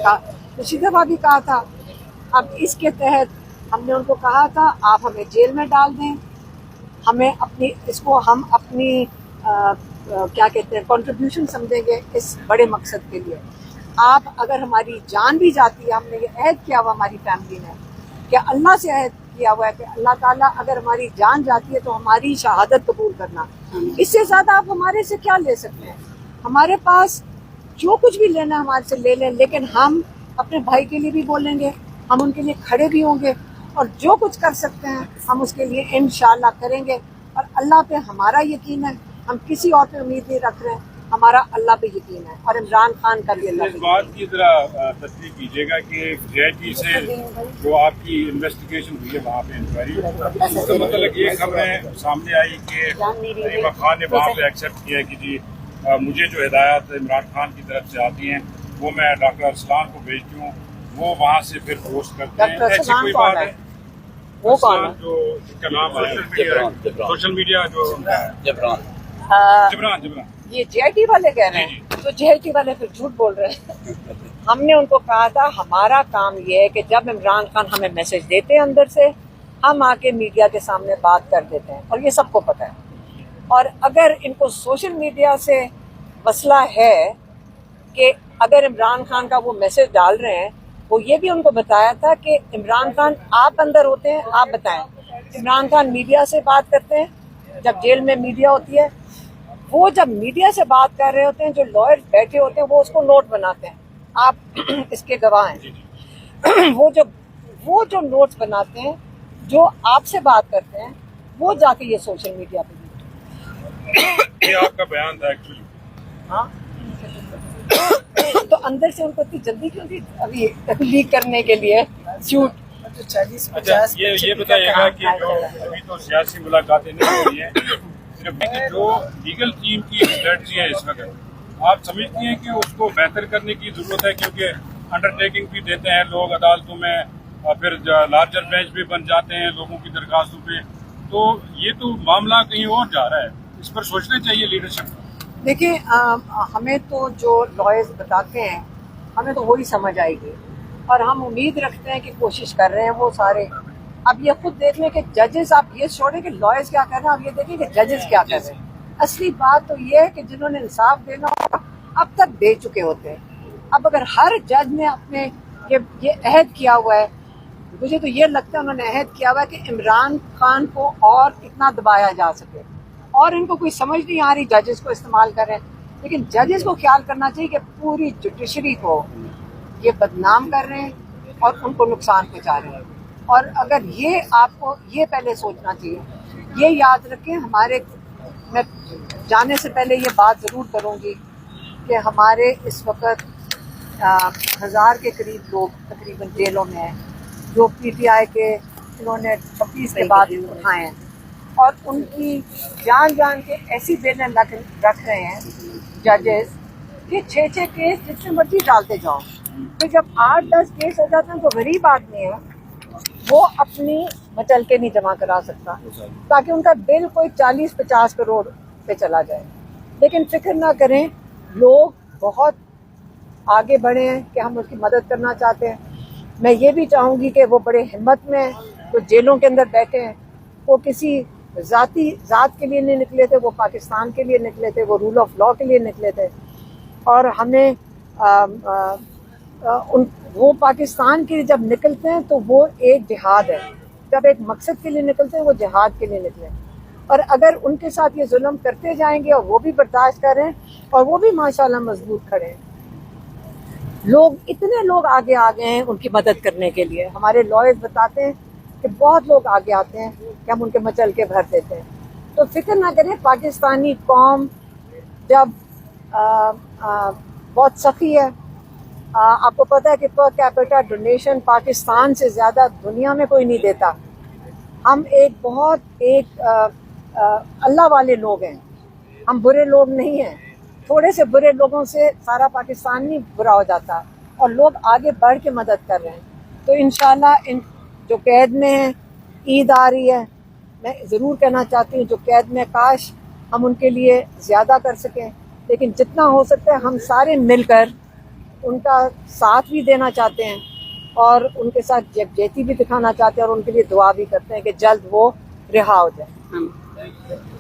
पिछली दफ़ा भी कहा था। अब इसके तहत हमने उनको कहा था आप हमें जेल में डाल दें, हमें अपनी इसको हम अपनी क्या कहते हैं कंट्रीब्यूशन समझेंगे इस बड़े मकसद के लिए। आप अगर हमारी जान भी जाती है, हमने ये अहद किया हुआ हमारी फैमिली ने कि अल्लाह से अहद किया हुआ है कि अल्लाह ताला अगर हमारी जान जाती है तो हमारी शहादत कबूल करना। इससे ज़्यादा आप हमारे से क्या ले सकते हैं? हमारे पास जो कुछ भी लेना है हमारे से ले लें, लेकिन हम अपने भाई के लिए भी बोलेंगे, हम उनके लिए खड़े भी होंगे और जो कुछ कर सकते हैं हम उसके लिए इंशाअल्लाह करेंगे। और अल्लाह पे हमारा यकीन है, हम किसी और पे उम्मीद नहीं रख रहे हैं, हमारा अल्लाह पे यकीन है और इमरान खान का भी अल्लाह पे। इस बात की जरा तस्दीक कीजिएगा कि जेआईटी से जो आपकी इन्वेस्टिगेशन हुई है वहाँ पे इंक्वायरी, उसका मतलब ये खबरें सामने आई कि नईमा खान ने वहाँ पे एक्सेप्ट किया कि जी मुझे जो हिदायत इमरान खान की तरफ से आती हैं वो मैं डॉक्टर अरसलान को भेजती हूँ, वो वहाँ से फिर पोस्ट करते हैं। ऐसी कोई बात है? वो कौन है? जो जिसका नाम सोशल मीडिया जो जबरान ये जेआईटी वाले कह रहे हैं, तो जेआईटी वाले फिर झूठ बोल रहे हैं। हमने उनको कहा था हमारा काम ये है कि जब इमरान खान हमें मैसेज देते हैं अंदर से, हम आके मीडिया के सामने बात कर देते हैं और ये सबको पता है। और अगर इनको सोशल मीडिया से मसला है कि अगर इमरान खान का वो मैसेज डाल रहे हैं, वो ये भी उनको बताया था कि इमरान खान आप अंदर होते हैं, आप बताएं। इमरान खान मीडिया से बात करते हैं जब जेल में मीडिया होती है, वो जब मीडिया से बात कर रहे होते हैं जो लॉयर्स बैठे होते हैं वो उसको नोट बनाते हैं, आप इसके गवाह हैं। वो जो नोट्स बनाते हैं, जो आपसे बात करते हैं, वो जाके ये सोशल मीडिया पे ये आपका बयान था एक्चुअली। हाँ तो अंदर से उनको इतनी जल्दी क्यों थी अभी लीक करने के लिए झूठ? अच्छा ये बताइएगा कि जो अभी तो सियासी मुलाकातें नहीं हो रही हैं, सिर्फ जो लीगल टीम की स्ट्रेटजी है इस वक्त, आप समझती हैं कि उसको बेहतर करने की जरूरत है? क्योंकि अंडरटेकिंग भी देते हैं लोग अदालतों में और फिर लार्जर बेंच भी बन जाते हैं लोगों की दरखास्तों पे, तो ये तो मामला कहीं और जा रहा है, इस पर सोचना चाहिए लीडरशिप। देखिए हमें तो जो लॉयर्स बताते हैं हमें तो वही समझ आएगी और हम उम्मीद रखते हैं कि कोशिश कर रहे हैं वो सारे। अब ये खुद देख लें कि जजेस, आप ये छोड़ें कि लॉयर्स क्या कर रहे हैं, आप ये देखें कि जजेस क्या कर रहे हैं। असली बात तो ये है कि जिन्होंने इंसाफ देना होगा अब तक दे चुके होते हैं। अब अगर हर जज ने अपने ये अहद किया हुआ है, मुझे तो ये लगता है उन्होंने अहद किया हुआ है कि इमरान खान को और कितना दबाया जा सके, और इनको कोई समझ नहीं आ रही जजेस को इस्तेमाल कर रहे हैं। लेकिन जजेस को ख्याल करना चाहिए कि पूरी जुडिशरी को ये बदनाम कर रहे हैं और उनको नुकसान पहुंचा रहे हैं। और अगर ये आपको ये पहले सोचना चाहिए, ये याद रखें। मैं जाने से पहले ये बात ज़रूर करूँगी कि हमारे इस वक्त 1000 के करीब लोग तकरीबन जेलों में हैं जो PTI के इन्होंने 26 के बाद उठाए हैं और उनकी जान के ऐसी बेलें रख रहे हैं जजेस कि 6-6 केस जितने मर्जी डालते जाओ। तो जब 8-10 केस हो जाते हैं तो गरीब आदमी है वो अपनी मचल के नहीं जमा करा सकता ताकि उनका बिल कोई 40-50 करोड़ पे चला जाए। लेकिन फिक्र ना करें, लोग बहुत आगे बढ़े हैं कि हम उसकी मदद करना चाहते हैं। मैं ये भी चाहूँगी कि वो बड़े हिम्मत में हैं, तो जेलों के अंदर बैठे हैं, वो किसी ज़ात के लिए नहीं निकले थे, वो पाकिस्तान के लिए निकले थे, वो रूल ऑफ लॉ के लिए निकले थे। और हमें वो पाकिस्तान के लिए जब निकलते हैं तो वो एक जिहाद है, जब एक मकसद के लिए निकलते हैं वो जिहाद के लिए निकले। और अगर उनके साथ ये जुल्म करते जाएंगे और वो भी बर्दाश्त करें और वो भी माशाल्लाह मजबूत खड़े हैं, इतने लोग आगे आ गए हैं उनकी मदद करने के लिए। हमारे लॉयर्स बताते हैं कि बहुत लोग आगे आते हैं कि हम उनके मचल के भर देते हैं। तो फिक्र ना करें, पाकिस्तानी कौम जब बहुत सखी है। आपको पता है कि पर कैपिटा डोनेशन पाकिस्तान से ज़्यादा दुनिया में कोई नहीं देता। हम अल्लाह वाले लोग हैं, हम बुरे लोग नहीं हैं। थोड़े से बुरे लोगों से सारा पाकिस्तान नहीं बुरा हो जाता और लोग आगे बढ़ के मदद कर रहे हैं। तो इंशाल्लाह इन जो कैद में हैं, ईद आ रही है, मैं ज़रूर कहना चाहती हूँ जो कैद में, काश हम उनके लिए ज़्यादा कर सकें, लेकिन जितना हो सकता है हम सारे मिलकर ان کا ساتھ بھی دینا چاہتے ہیں اور ان کے ساتھ یکجہتی بھی دکھانا چاہتے ہیں اور ان کے لیے دعا بھی کرتے ہیں کہ جلد وہ رہا ہو جائے.